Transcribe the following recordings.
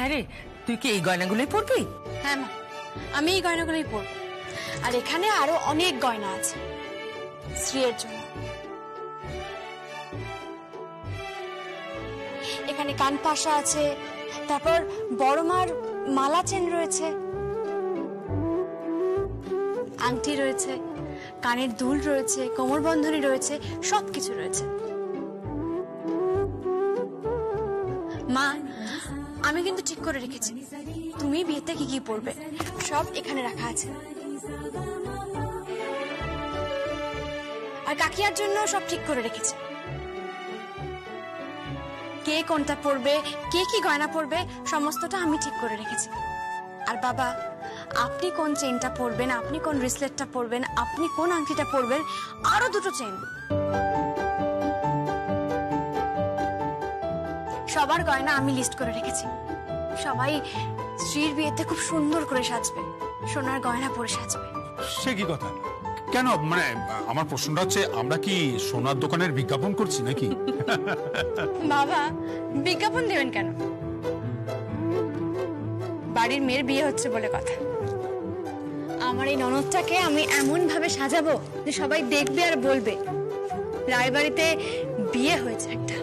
হ্যাঁ রে, তুই কি এই গয়নাগুলোই পরবি? হ্যাঁ মা, আমি এই গয়নাগুলোই পরব। আর এখানে আরো অনেক গয়না আছে শ্রীয়ের জন্য। এখানে কানপাশা আছে, তারপর বড় মার মালা চেন রয়েছে, আংটি রয়েছে, কানের দুল রয়েছে, কোমর বন্ধনী রয়েছে, সবকিছু রয়েছে। মা, আমি কিন্তু ঠিক করে রেখেছি তুমি বিয়েতে কি কি পরবে, সব এখানে রাখা আছে। আর কাকিয়ার জন্য সব ঠিক করে রেখেছি, কে কোনটা পরবে, কে কি গয়না পরবে, সমস্তটা আমি ঠিক করে রেখেছি। আর বাবা, আপনি কোন চেনটা পরবেন, আপনি কোন ব্রেসলেটটা পরবেন, আপনি কোন আংটিটা পরবেন, আরো দুটো চেন, সবার গয়না আমি লিস্ট করে রেখেছি। সবাই শ্রীর বিয়েতে খুব সুন্দর করে সাজবে, সোনার গয়না পরে সাজবে। সে কি কথা? কেন, মানে আমার প্রশ্নটা হচ্ছে, আমরা কি সোনার দোকানের বিজ্ঞাপন করছি নাকি? বাবা, বিজ্ঞাপন দেবেন কেন? বাড়ির মেয়ের বিয়ে হচ্ছে বলে কথা। আমার এই ননদটাকে আমি এমন ভাবে সাজাবো যে সবাই দেখবে আর বলবে রায়বাড়িতে বিয়ে হয়েছে একটা।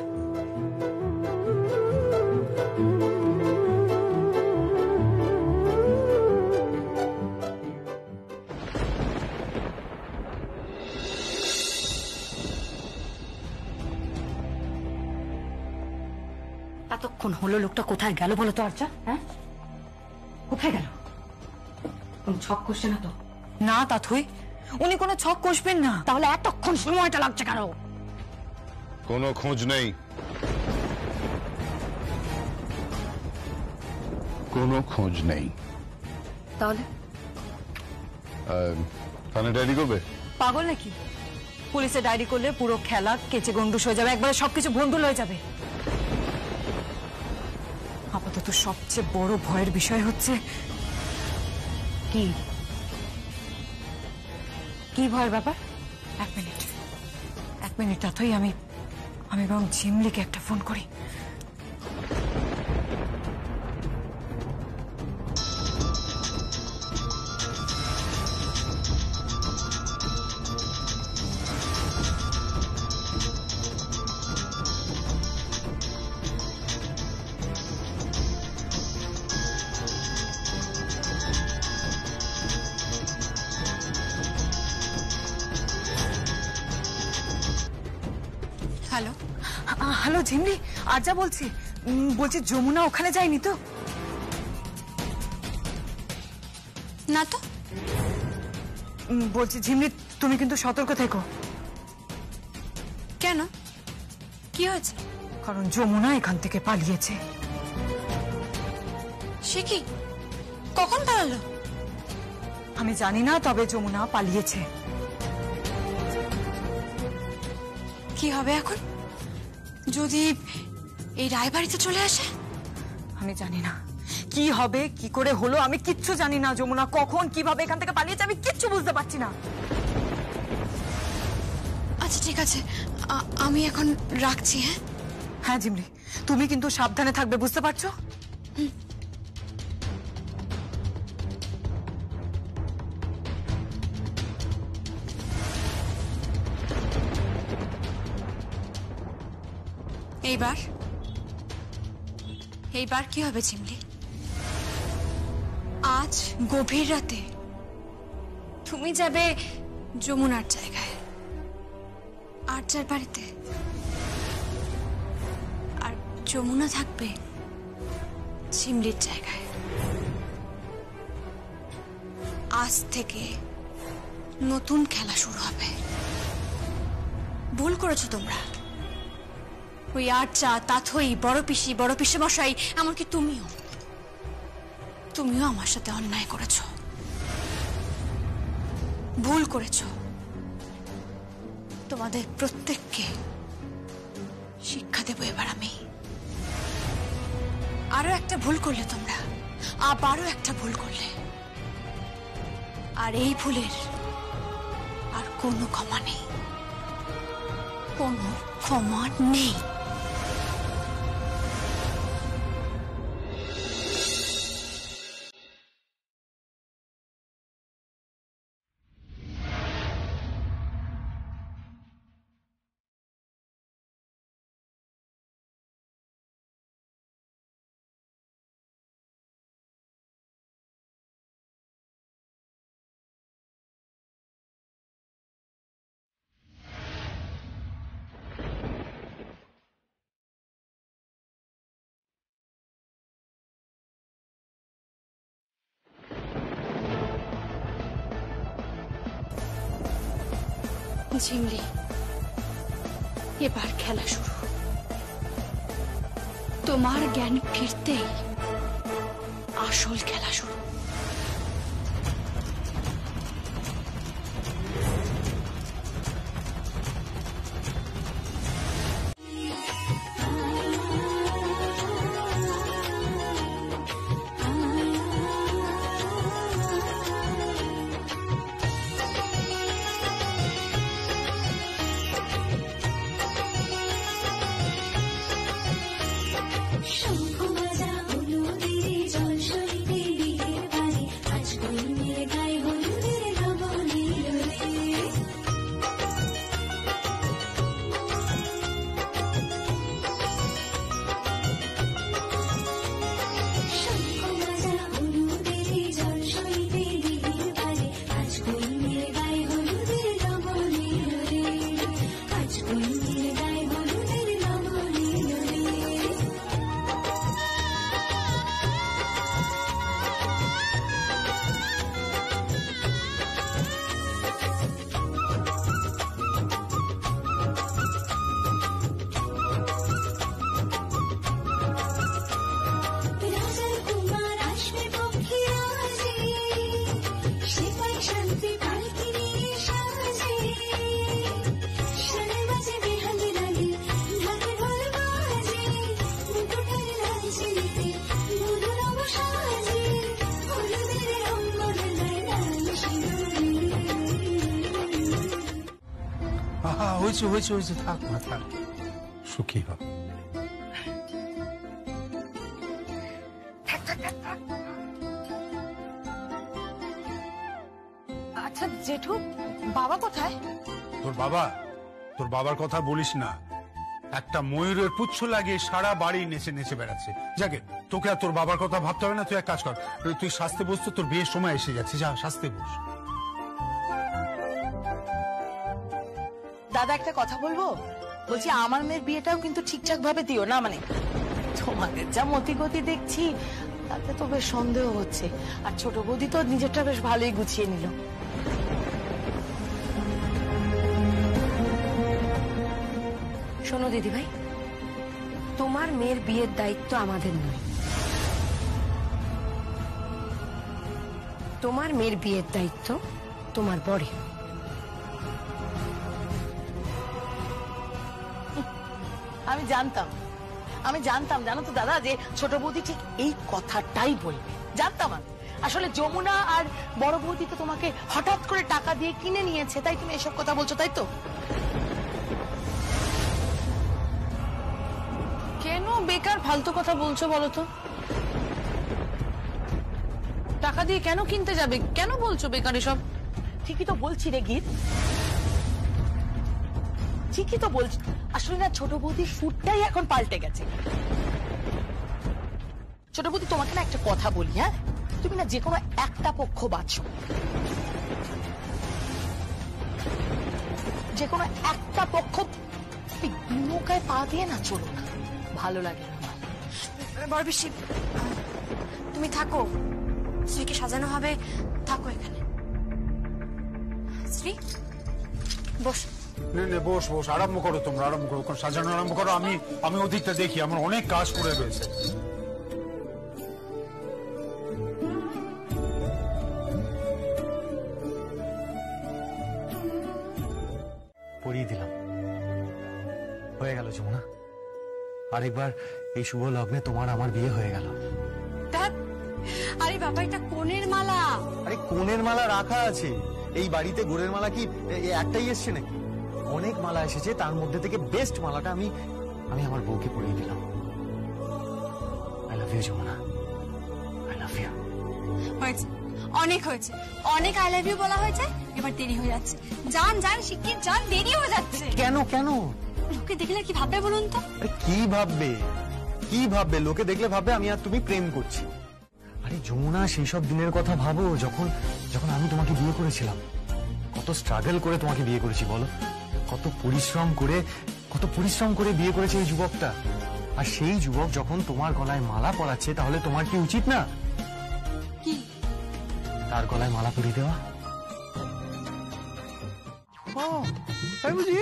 এতক্ষণ হলো লোকটা কোথায় গেল বলো তো আর্চা? হ্যাঁ, কোথায় গেল? কোন ছক কষছে না তো? না তাথই, উনি কোনো ছক কষবেন না। তাহলে এতক্ষণ সময়টা লাগছে কেন? কোনো খোঁজ নেই, কোনো খোঁজ নেই। তাহলে থানায় ডায়েরি করবে? পাগল নাকি? পুলিশে ডায়েরি করলে পুরো খেলা কেচে গন্ডুস হয়ে যাবে, একবারে সবকিছু ভন্ডুল হয়ে যাবে। আপাতত সবচেয়ে বড় ভয়ের বিষয় হচ্ছে কি কি ভয়ের ব্যাপার? এক মিনিট তাথই, আমি বরং ঝিমলিকে একটা ফোন করি। হ্যালো হ্যালো ঝিমলি, আর্যা বলছি। বলছি যমুনা ওখানে যায়নি তো? না তো। বলছি ঝিমলি, তুমি কিন্তু সতর্ক থেকো। কেন, কি হয়েছে? কারণ যমুনা এখান থেকে পালিয়েছে। সে কি, কখন পালালো? আমি জানি না, তবে যমুনা পালিয়েছে। কি হবে এখন যদি এই রায়বাড়িতে চলে আসে? আমি জানি না কি হবে, কি করে হলো, আমি কিচ্ছু জানি না। যমুনা কখন কিভাবে এখান থেকে পালিয়েছে আমি কিচ্ছু বুঝতে পারছি না। আচ্ছা ঠিক আছে, আমি এখন রাখছি। হ্যাঁ হ্যাঁ ঝিমলি, তুমি কিন্তু সাবধানে থাকবে, বুঝতে পারছো? এইবার কি হবে ঝিমলি? আজ গভীর রাতে তুমি যাবে যমুনার জায়গায়, আর্চার বাড়িতে, আর যমুনা থাকবে ঝিমলির জায়গায়। আজ থেকে নতুন খেলা শুরু হবে। ভুল করেছো তোমরা। ওই আর্চা, তাথই, বড় পিসি মশাই, এমনকি তুমিও আমার সাথে অন্যায় করেছো, ভুল করেছো। তোমাদের প্রত্যেককে শিক্ষা দেব এবার আমি। আরো একটা ভুল করলে তোমরা, আবারও একটা ভুল করলে, আর এই ভুলের আর কোনো ক্ষমা নেই, কোনো ক্ষমা নেই। ঝিমলি, এবার খেলা শুরু। তোমার জ্ঞান ফিরতেই আসল খেলা শুরু। হয়েছে হয়েছে, থাক না, থাক, সুখী হোক। আচ্ছা জেঠু, বাবা কোথায়? তোর বাবার কথা বলিস না। একটা ময়ূরের পুচ্ছ লাগিয়ে সারা বাড়ি নেচে নেচে বেড়াচ্ছে। যাকে তোকে আর তোর বাবার কথা ভাবতে হবে না। তুই এক কাজ কর, তুই শাস্তে বস তো, তোর বিয়ের সময় এসে যাচ্ছে। যা শাস্তে বস। দাদা একটা কথা বলবো, বলছি আমার মেয়ের বিয়েটাও কিন্তু ঠিকঠাক ভাবে দিও না। মানে তোমাদের যা মতিগতি দেখছি তাতে তো বেশ সন্দেহ হচ্ছে। আর ছোট বৌদি তো নিজেরটা বেশ ভালোই গুছিয়ে নিল। শোনো দিদিভাই, তোমার মেয়ের বিয়ের দায়িত্ব আমাদের নয়। তোমার মেয়ের বিয়ের দায়িত্ব তোমার বরের। আমি জানতাম জানো তো দাদা, যে ছোট বৌদি ঠিক এই কথাটাই বলবে। জানতাম আমি। আসলে যমুনা আর বড় বৌদি তো তোমাকে হঠাৎ করে টাকা দিয়ে কিনে নিয়েছে, তাই তুমি এসব কথা বলছো, তাই তো? কেন বেকার ফালতু কথা বলছো বলো তো? টাকা দিয়ে কেন কিনতে যাবে? কেন বলছো বেকার এসব? ঠিকই তো বলছি রে গীত, ঠিকই তো বলছি। আসলে না ছোট বৌদির সুরটাই এখন পাল্টে গেছে। ছোট বৌদি তোমাকে না একটা কথা বলি, হ্যাঁ, তুমি না যে কোনো একটা পক্ষ বাছো, যে কোনো একটা পক্ষ নৌকায় পা দিয়ে না চলো না, ভালো লাগে না। বড় পিসি, তুমি থাকো, শ্রীকে সাজানো হবে, থাকো এখানে। শ্রী বস। বস বস, আরম্ভ করো, তোমরা আরম্ভ করো, সাজানো আরম্ভ করো। আমি ওদিকটা দেখি, আমার অনেক কাজ করে রয়েছে। পরিয়ে দিলাম, হয়ে গেল যমুনা। আরেকবার এই শুভ লগ্নে তোমার আমার বিয়ে হয়ে গেল। আরে বাবা, এটা কোনের মালা। আরে কোনের মালা রাখা আছে এই বাড়িতে। গোড়ের মালা কি একটাই এসছে নাকি? অনেক মালা এসেছে, তার মধ্যে থেকে বেস্ট মালাটা আমি আমার বউকে পরিয়ে দিলাম। I love you Jamuna, I love you. হয়েছে, অনেক হয়েছে, অনেক আই লাভ ইউ বলা হয়েছে। এবার দেরি হয়ে যাচ্ছে। যান যান শিগগির যান, দেরি হয়ে যাচ্ছে। কেন কেন? লোকে দেখলে কি ভাববে বলুন তো? আরে কি ভাববে, কি ভাববে? লোকে দেখলে ভাববে আমি আর তুমি প্রেম করছি। আরে যমুনা, সেই সব দিনের কথা ভাবো যখন যখন আমি তোমাকে বিয়ে করেছিলাম। কত স্ট্রাগল করে তোমাকে বিয়ে করেছি বলো, কত পরিশ্রম করে বিয়ে করেছে এই যুবকটা। আর সেই যুবক যখন তোমার গলায় মালা পরাচ্ছে, তাহলে তোমার কি উচিত না কি তার গলায় মালা পরিয়ে দেওয়া? ও তাই বুঝি?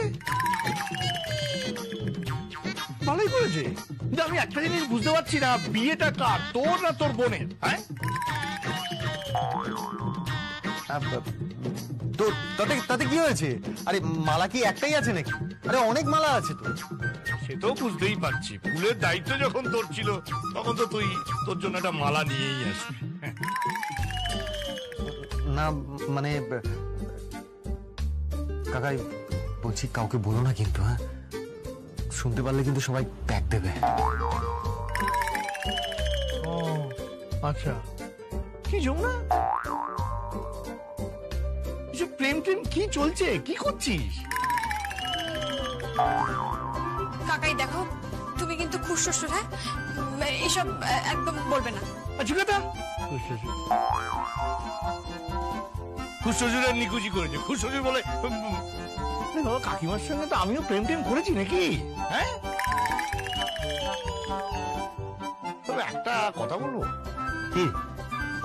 ভালোই করেছে, কিন্তু আমি একটা জিনিস বুঝতে পারছি না, বিয়েটা কার, তোর না তোর বোনের? হ্যাঁ, তো তাতে কি হয়েছে? আরে মালা কি একটাই আছে নাকি? আরে অনেক মালা আছে তো। সে তো বুঝতেই পারছি, ফুলের দায়িত্ব যখন তোর ছিল তখন তো তুই তোর জন্য একটা মালা নিয়েই আসবি। না মানে কাকাই বলছি, কাউকে বলো না কিন্তু। হ্যাঁ, শুনতে পারলে কিন্তু সবাই প্যাক দেবে। ও আচ্ছা, কি যমুনা, কিছু প্রেম টেম কি চলছে, কি করছিস? কাকাই দেখো, তুমি কিন্তু খুশ শ্বশুর, হ্যাঁ এসব একদম বলবে না। আচ্ছা কথা, খুশ শ্বশুরের নিকুচি করেছে, খুশ শ্বশুর বলে কাকিমার সঙ্গে তো আমিও প্রেম টেম করেছি নাকি? হ্যাঁ, তবে একটা কথা বলবো, কি?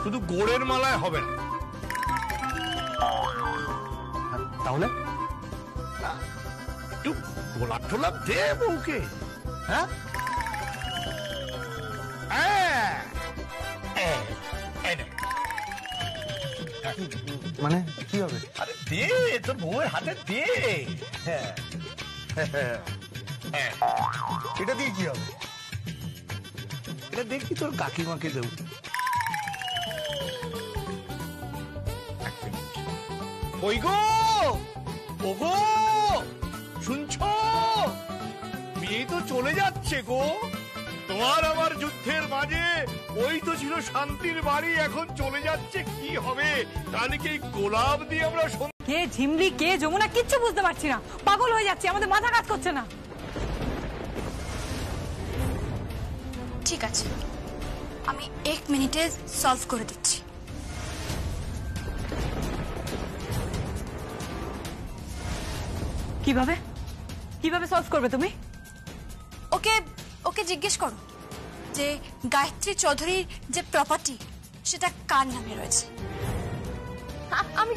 শুধু গোড়ের মালায় হবে না। তাহলে একটু গোলাপ টোলাপ দে বউকে। হ্যাঁ, মানে কি হবে? আরে দে, তোর বউয়ের হাতে দে। এটা দিয়ে কি হবে? এটা দেখি তোর কাকিমাকে দেবো। ওই গো, ও গো, শুনছো? মেয়ে তো চলে যাচ্ছে গো। তোমার আমার যুদ্ধের মাঝে ওই তো ছিল শান্তির বাড়ি, এখন চলে যাচ্ছে। কি হবে? তাহলে কি গোলাপ দিয়ে আমরা কে ঝিমলি কে যমুনা কিচ্ছু বুঝতে পারছি না, পাগল হয়ে যাচ্ছি, আমাদের মাথা কাজ করছে না। ঠিক আছে, আমি 1 মিনিটে সলভ করে দিচ্ছি। কিভাবে কিভাবে সলভ করবে তুমি? ওকে ওকে জিজ্ঞেস করো যে গায়ত্রী চৌধুরীর যে প্রপার্টি সেটা কার নামে রয়েছে। আমি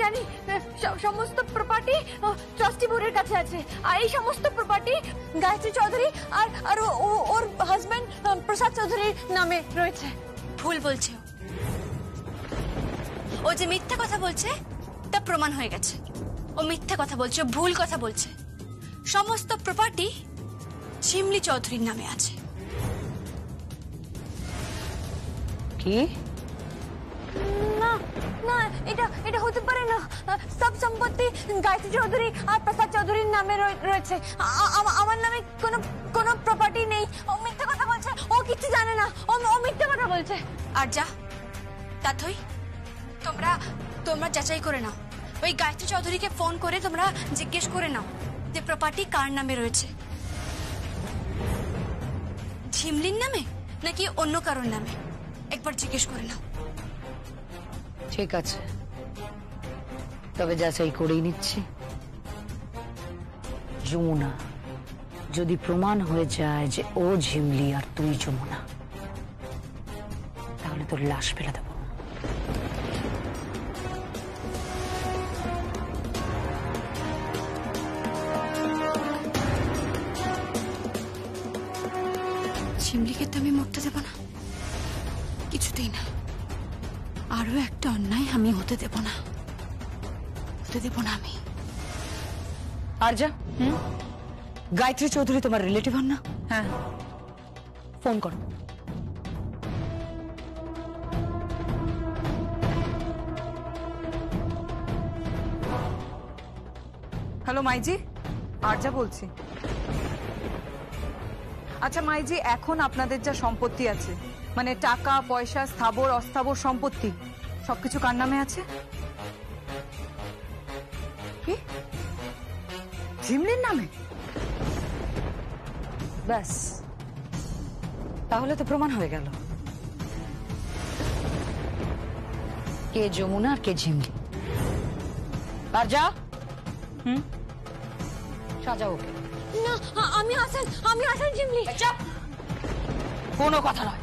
জানি সমস্ত প্রপার্টি ট্রাস্টি বোর্ডের কাছে আছে, আর এই সমস্ত প্রপার্টি গায়ত্রী চৌধুরী আর ওর হাজবেন্ড প্রসাদ চৌধুরীর নামে রয়েছে। ভুল বলছে ও যে মিথ্যা কথা বলছে তা প্রমাণ হয়ে গেছে। ও মিথ্যা কথা বলছে, ভুল কথা বলছে। সমস্ত প্রপার্টি ঝিমলি চৌধুরীর নামে আছে। কি? না না, এটা হতে পারে না। সব সম্পত্তি গায়ত্রী চৌধুরী আর প্রসাদ চৌধুরীর নামে রয়েছে। আমার নামে কোনো প্রপার্টি নেই। ও মিথ্যা কথা বলছে, ও কিছু জানে না, ও মিথ্যা কথা বলছে। আর যা তাথই, তোমরা যাচাই করে নাও। ওই গায়ত্রী চৌধুরীকে ফোন করে তোমরা জিজ্ঞেস করে নাও যে প্রপার্টি কার নামে রয়েছে, ঝিমলির নামে নাকি অন্য কারোর নামে। একবার জিজ্ঞেস করে নাও। ঠিক আছে, তবে যাচাই করেই নিচ্ছি। যমুনা, যদি প্রমাণ হয়ে যায় যে ও ঝিমলি আর তুই যমুনা, তাহলে তোর লাশ ফেলে দেবো। ঝিমলিকে তো আমি মরতে দেব না, কিছুতেই না। আরো একটা অন্যায় আমি হতে দেব না আমি। আর যা, গায়ত্রী চৌধুরী তোমার রিলেটিভ হন না? হ্যাঁ, ফোন করো। হ্যালো মাইজি, আরজা বলছি। আচ্ছা মাইজি, এখন আপনাদের যা সম্পত্তি আছে, মানে টাকা পয়সা, স্থাবর অস্থাবর সম্পত্তি, সবকিছু কার নামে আছে? কি? ঝিমলির নামে? ব্যাস, তাহলে তো প্রমাণ হয়ে গেল কে যমুনা আর কে ঝিমলি। আর যা, সাজাও ওকে। না, আমি হাসান ঝিমলি। কোনো কথা নয়।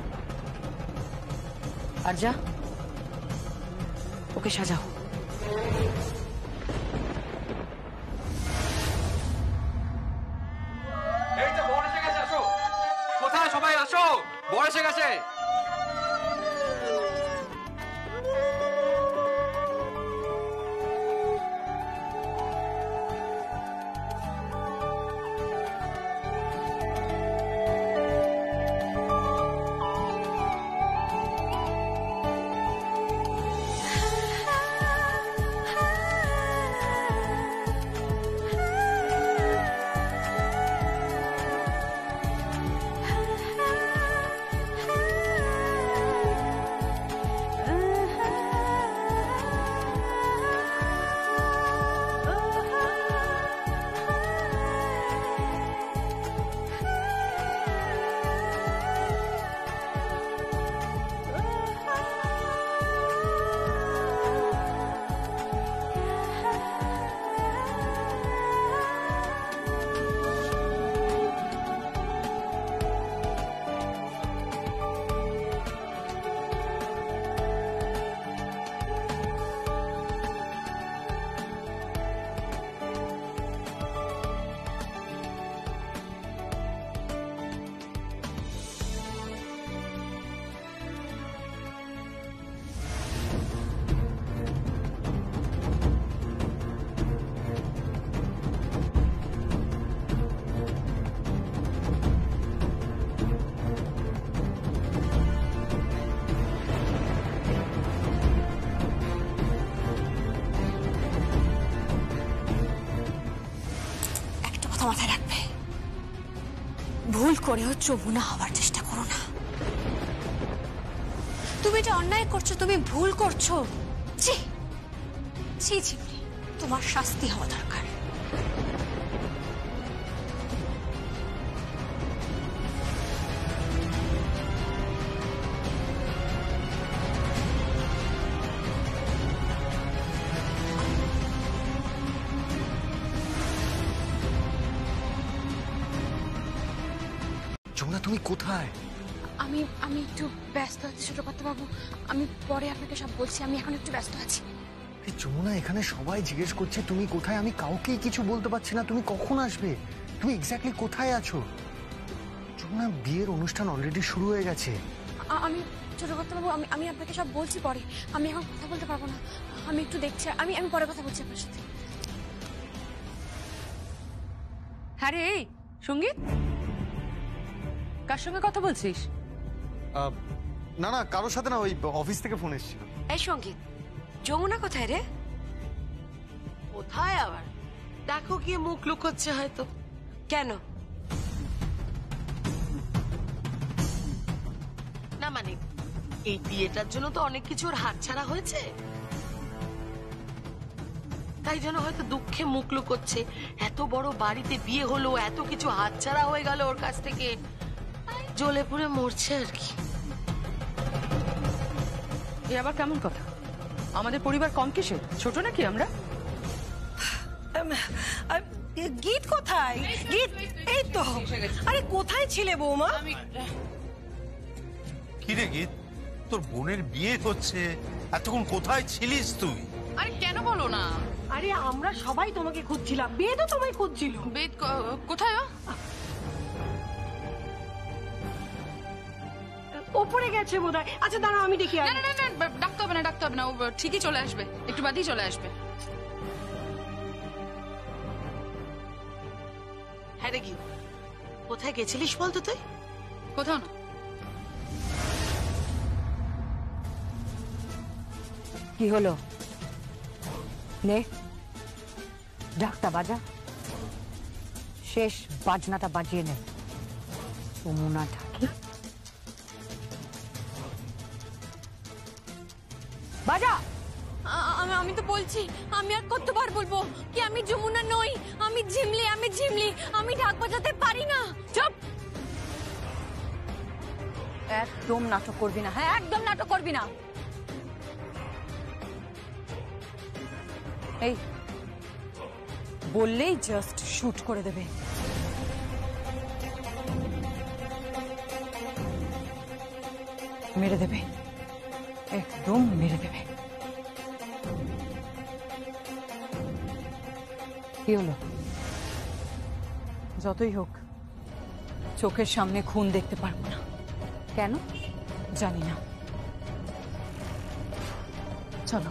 আর যা, ওকে সাজাও। আসো, বর এসে গেছে। মাথায় রাখবে, ভুল করেও যমুনা হওয়ার চেষ্টা করো না। তুমি এটা অন্যায় করছো, তুমি ভুল করছো। ছি ছি ছি, তোমার শাস্তি হওয়া দরকার। যমুনা তুমি কোথায়? আমি একটু ব্যস্ত আছি ছোটপাত্র বাবু, আমি পরে আপনাকে সব বলছি। আমি এখন একটু ব্যস্ত আছি। যমুনা এখানে সবাই জিজ্ঞেস করছে তুমি কোথায়, আমি কাউকেই কিছু বলতে পারছি না। তুমি কখন আসবে? তুমি এক্স্যাক্টলি কোথায় আছো? যমুনা বিয়ের অনুষ্ঠান অলরেডি শুরু হয়ে গেছে। আমি ছোটপাত্র বাবু, আমি আপনাকে সব বলছি পরে। আমি এখন কথা বলতে পারবো না, আমি একটু দেখছি। আমি পরে কথা বলছি আপনার সাথে। হ্যাঁ রে, এই সঙ্গীত, কার সঙ্গে কথা বলছিস? না না, কারোর সাথে না, ওই অফিস থেকে ফোন এসেছিল। এই সঙ্গীত, যমুনা কোথায় রে? কোথায় আবার? দেখো গিয়ে মুখ লুকোচ্ছে হয়তো। কেন? না মানে এই বিয়েটার জন্য তো অনেক কিছু ওর হাতছাড়া হয়েছে, তাই জন্য হয়তো দুঃখে মুখ লুকোচ্ছে। এত বড় বাড়িতে বিয়ে হলো, এত কিছু হাতছাড়া হয়ে গেল ওর কাছ থেকে, জ্বলে পুড়ে মরছে আর কি। এ আবার কেমন কথা? আমাদের পরিবার কম কিসের? ছোট নাকি আমরা? গীত কোথায়? গীত এই তো। আরে কোথায় ছিলে বৌমা? কি রে গীত, তোর বোনের বিয়ে হচ্ছে, এতক্ষণ কোথায় ছিলিস তুই? আরে কেন বলো না? আরে আমরা সবাই তোমাকে খুঁজছিলাম, বিয়ে তো তোমায় খুঁজছিল। বেদ কোথায়? ওপরে গেছে বোধহয়। আচ্ছা দাঁড়াও, আমি দেখি। না না না, ডাকতে হবে না, ডাকতে হবে না, ও ঠিকই চলে আসবে, একটু বাদেই চলে আসবে। হ্যাঁ রে গীত, কোথায় গেছিলিস বলতো তুই? কোথাও না। কি হলো? নে ডাকটা বাজা, শেষ বাজনাটা বাজিয়ে নে। যমুনা ঢাকি বাজা। আমি তো বলছি, আমি আর কতবার বলবো কি আমি যমুনা নই, আমি ঝিমলি, আমি ঝিমলি, আমি ঢাক বাজাতে পারি না। চুপ, একদম নাটক করবি না। হ্যাঁ, একদম নাটক করবি না। এই বললেই জাস্ট শুট করে দেবে। মেরে দেবে, একদম মেরে দেবে। কি হলো? যতই হোক চোখের সামনে খুন দেখতে পারবো না। কেন? জানি না, চলো।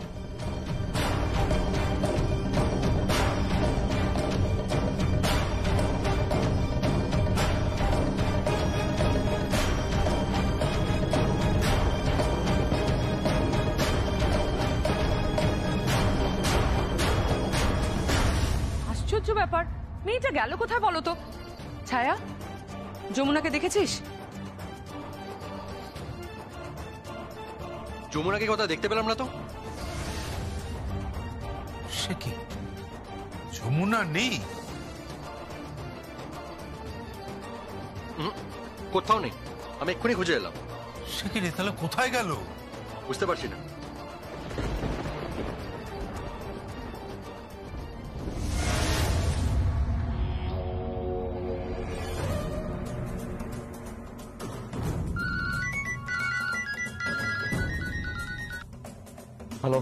আশ্চর্য ব্যাপার, মেয়েটা গেল কোথায় বলো তো? ছায়া, যমুনাকে দেখেছিস? যমুনাকে কোথাও দেখতে পেলাম না তো। সে কি, যমুনা নেই? কোথাও নেই, আমি এক্ষুনি খুঁজে এলাম। সে কি রে, তাহলে কোথায় গেল? বুঝতে পারছি না। হ্যালো,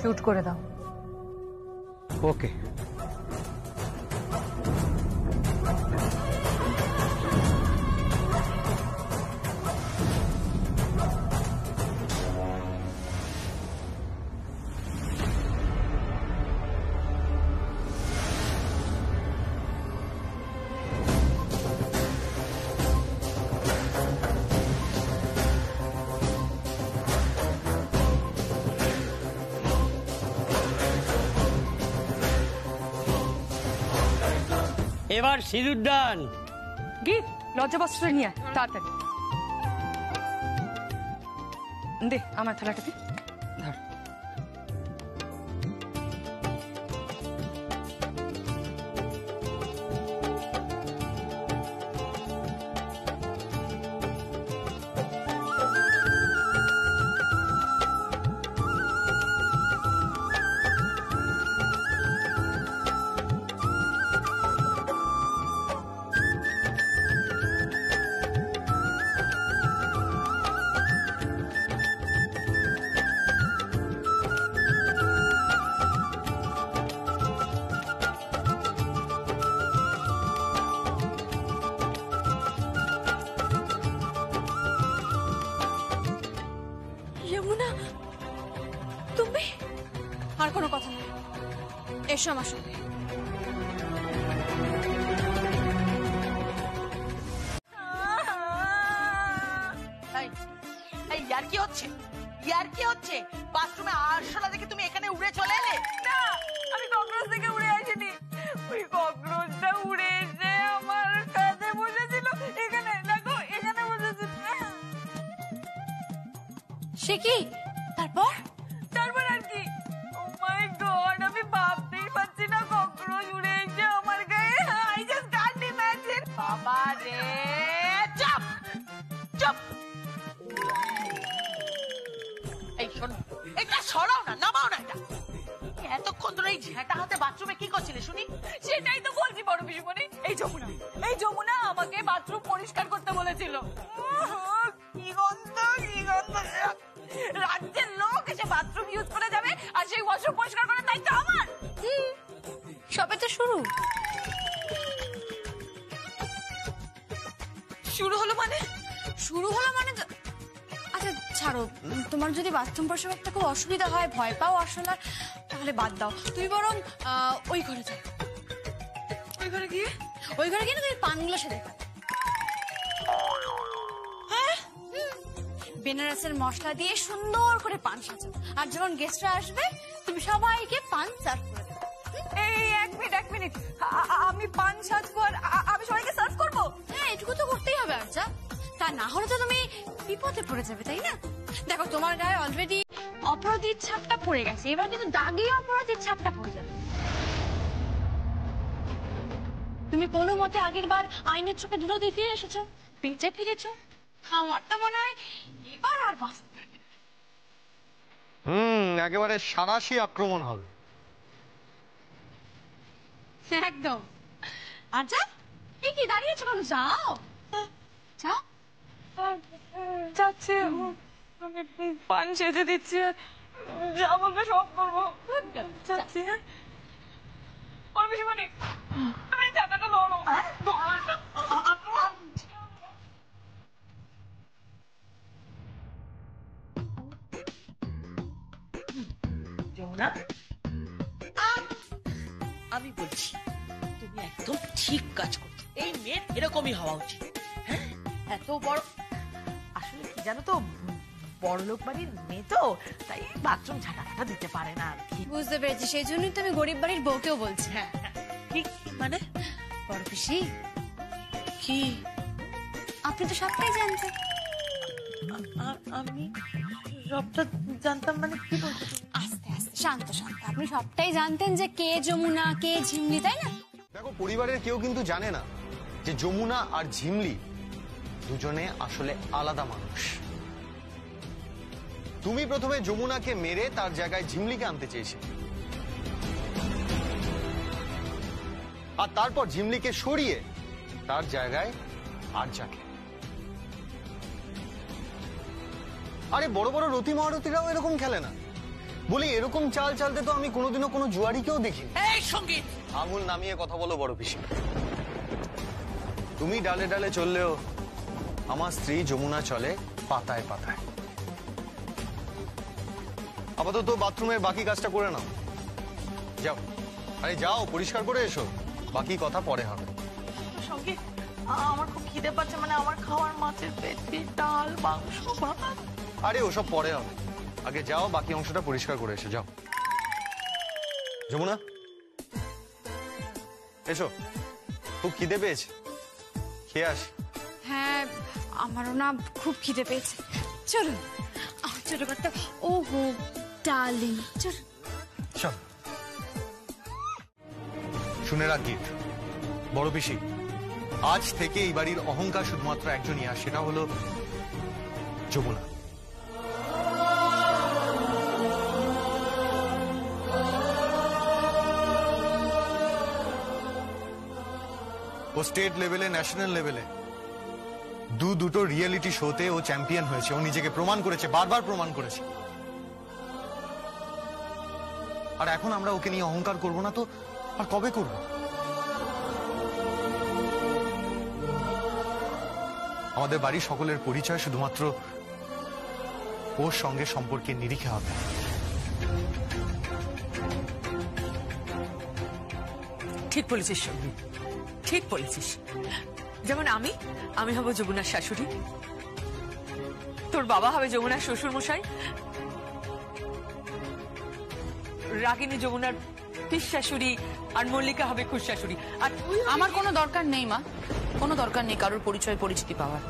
শুট করে দাও। ওকে। এবার সিঁদুরদান। গীত, লজ্জা বস্ত্রটা নিয়ে আয় তাড়াতাড়ি। দে আমার থালাটা দে, ধর। যমুনা, তুমি? আর কোনো কথা নয়, এসো আমার সঙ্গে। ইয়ার কি হচ্ছে? ইয়ার কি হচ্ছে? বাথরুমে আরশোলা দেখে তুমি এখানে উড়ে চলে এলে? না, আমি ককরোচ থেকে উড়ে আসিনি। ওই ককরোচটা উড়ে এসে আমার কাঁধে বসেছিল। এখানে দেখো, এখানে বসেছিল। সে কি? তারপর? তারপর আর কি? ও মাই গড, আমি ভাবতেই পারছি না ককরোচ উড়ে এসে আমার গায়ে। I just Kant imagine. বাবা রে, চুপ চুপ। এই শোনো, এটা সরাও না, নামাও না এটা। এতক্ষণ ধরে এই ঝেঁটা হাতে বাথরুমে কি করছিলে শুনি? সেটাই তো বলছি বড় পিসিমণি। এই যমুনা আমাকে বাথরুম পরিষ্কার করতে বলেছিল। কি গন্ধ, কি গন্ধ! রাজ্যের লোক এসে বাথরুম ইউজ করে যাবে আর সেই ওয়াশরুম পরিষ্কার করার দায়িত্ব আমার। সবে তো শুরু। শুরু হলো মানে? শুরু হলো মানে তো, আচ্ছা ছাড়ো, তোমার যদি বাথরুম পরিষ্কার করতে খুব অসুবিধা হয়, ভয় পাও আসলে, তাহলে বাদ দাও। তুমি বরং ওই ঘরে যাও। ওই ঘরে গিয়ে? ওই ঘরে গিয়ে না তুমি পানগুলো সেরে খাও। হ্যাঁ, বেনারসের মশলা দিয়ে সুন্দর করে পান সাজাও, আর যখন গেস্টরা আসবে তুমি সবাইকে পান সার্ভ করে দেবে। এই এক মিনিট, আমি পান সাজবো আর আমি সবাইকে সার্ভ করবো? হ্যাঁ, এটুকু তো করতেই হবে। আচ্ছা, তা না হলে তো তুমি বিপদে পড়ে যাবে, তাই না? দেখো, তোমার গায়ে অলরেডি অপরাধীর ছাপটা পড়ে গেছে, এবার কিন্তু দাগি অপরাধীর ছাপটা পড়ে যাবে। তুমি কোনো মতে আগের বার আইনের চোখে ধুলো দিতে এসেছো, বেঁচে ফিরেছো। আমার তো মনে হয় এবার আর বাঁচতে পারবে না। একেবারে সারাশি আক্রমণ হবে। একদম। আচ্ছা, কি দাঁড়িয়েছো কেন? যাও যাও। যাচ্ছে, আমি পান সেজে দিচ্ছি আর যা বলবে সব করবো। যাচ্ছি। হ্যাঁ, তুমি চাটাটা ধরো। যমুনা আমি বলছি তুমি একদম ঠিক কাজ করছো। এই মেয়ের এরকমই হওয়া উচিত। হ্যাঁ, এত বড় আসলে কি জানো তো, বড়লোক বাড়ির মেয়ে তো, তাই বাথরুম ঝাঁটাটা দিতে পারে না আর কি। বুঝতে পেরেছি, সেই জন্যই তো আমি গরিব বাড়ির বউকেও বলছি। হ্যাঁ ঠিক, মানে বড় পিসি কি? আপনি তো সবটাই জানতেন। আমি সবটা জানতাম মানে কি বলছো? আস্তে আস্তে, শান্ত শান্ত। আপনি সবটাই জানতেন যে কে যমুনা কে ঝিমলি, তাই না? দেখো, পরিবারের কেউ কিন্তু জানে না যে যমুনা আর ঝিমলি দুজনে আসলে আলাদা মানুষ। তুমি প্রথমে যমুনাকে মেরে তার জায়গায় ঝিমলিকে আনতে চেয়েছিলে, আর তারপর ঝিমলিকে সরিয়ে তার জায়গায় আরজাকে। আরে বড় বড় রতি মহারথীরাও এরকম খেলে না। বলি, এরকম চাল চালতে তো আমি কোনোদিনও কোনো জুয়ারিকেও দেখিনি। এই সঙ্গীত, আঙুল নামিয়ে কথা বলো বড় পিসি। তুমি ডালে ডালে চললেও আমার স্ত্রী যমুনা চলে পাতায় পাতায়। আপাতত বাথরুমের বাকি কাজটা করে নাও, যাও। আরে যাও, পরিষ্কার করে এসো, বাকি কথা পরে হবে। সঙ্গীত, আমার খুব খিদে পাচ্ছে, মানে আমার খাওয়ার মাছের পেটি, ডাল, মাংস, ভাত। আরে ওসব পরে হবে, আগে যাও, বাকি অংশটা পরিষ্কার করে এসো, যাও। যমুনা এসো, খুব খিদে পেয়েছে, খেয়ে আসি। হ্যাঁ, আমারও না খুব খিদে পেয়েছে। চলুন, আমার ছোট একটা ও হো ডার্লিং, চলুন। চল। শুনে রাখি বড় পিসি, আজ থেকে এই বাড়ির অহংকার শুধুমাত্র একজনই, আর সেটা হলো যমুনা। ও স্টেট লেভেলে, ন্যাশনাল লেভেলে দুটো রিয়েলিটি শোতে ও চ্যাম্পিয়ন হয়েছে। ও নিজেকে প্রমাণ করেছে, বারবার প্রমাণ করেছে। আর এখন আমরা ওকে নিয়ে অহংকার করব না তো আর কবে করব? আমাদের বাড়ির সকলের পরিচয় শুধুমাত্র ওর সঙ্গে সম্পর্কের নিরিখে হবে। ঠিক বলেছিস সঙ্গীত, ঠিক বলেছিস। যেমন আমি হব যমুনার শাশুড়ি, তোর বাবা হবে যমুনার শ্বশুর মশাই, রাগিনী যমুনার পিস শাশুড়ি, আর মল্লিকা হবে খুশ শাশুড়ি। আর আমার কোনো দরকার নেই মা, কোনো দরকার নেই কারোর পরিচয় পরিচিতি পাওয়ার।